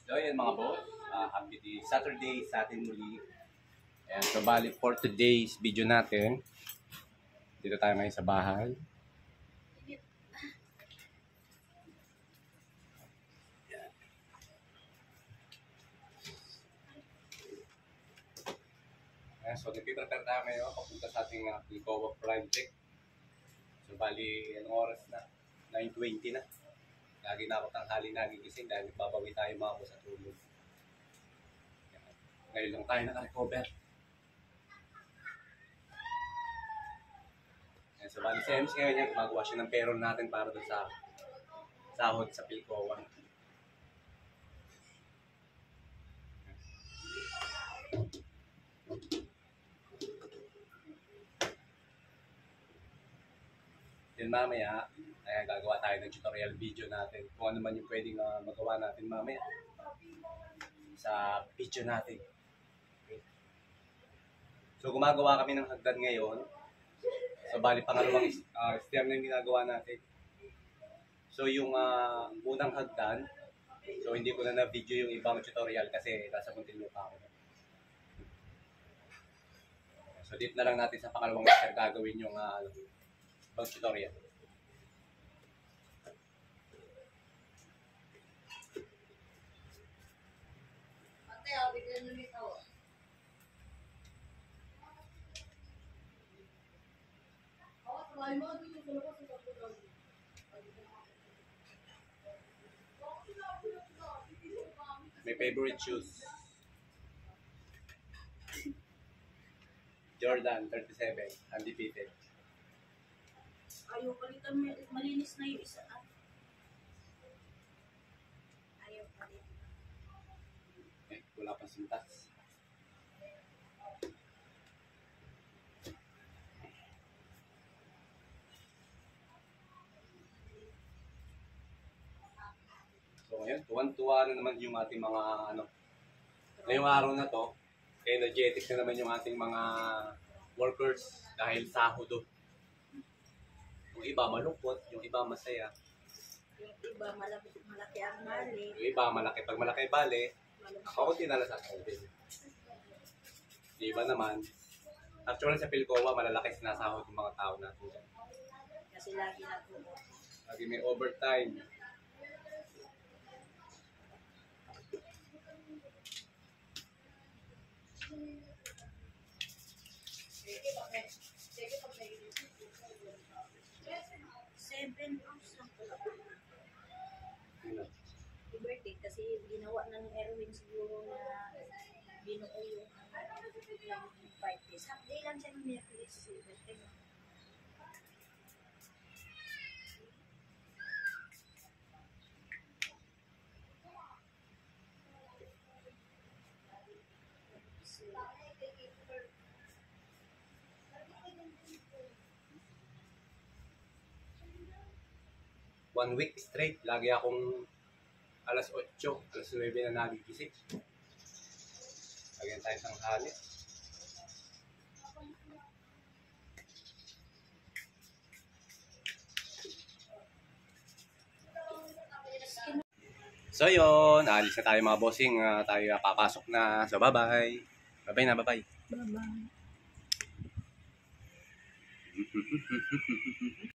So yun mga boss, happy Saturday sa atin muli. Ayan, so bali for today's video natin, dito tayo ngayon sa bahay. Ayan, so nagpiprepare tayo ngayon papunta sa ating Pilcoa project. So bali, anong oras na? 9:20 na. Lagi na ako tanghali nagigising dahil babawi tayo mga boss sa tulog. Ngayon lang tayo naka-recover. Ayan, so bali sa MC ngayon yan, gumagawa siya ng payroll natin para doon sa sahod sa Pilcoa. Then mamaya, ay gagawa tayo ng tutorial video natin kung ano man yung pwedeng magawa natin mamaya sa video natin. Okay. So gumagawa kami ng hagdan ngayon. So bali pangalawang stair na yung ginagawa natin. So yung unang hagdan, so hindi ko na na-video yung ibang tutorial kasi nasa Muntinlupa ako. So dito na lang natin sa pangalawang stair gagawin yung ibang tutorial. My favorite shoes. Jordan 37, undefeated. Ayaw palitan, malinis na yung isa. Ayaw palitan. Eh, wala pang sintas. So ngayon, tuwan-tuwa na naman yung ating mga ngayong araw na to, energetic na naman yung ating mga workers dahil sahod. Yung iba malungkot, yung iba masaya. Yung iba malaki ang mali. Yung iba malaki. Pag malaki bale, kakunti na lang sa din. Yung iba naman, actually sa Pilcoa, malalaki sinasahod yung mga tao natin. Kasi lagi na po. Lagi may overtime. Yung birthday kasi ginawa na ng Erwin siguro na binuo yung 5 days. Half day lang siya ng Mercury sa birthday. One week straight, lagi akong alas 8, alas 9 na nagigising. Lagyan tayo ng hali. So yun, alis na tayo mga bossing. Tayo papasok na. So bye-bye. Bye-bye na, bye-bye. Bye-bye.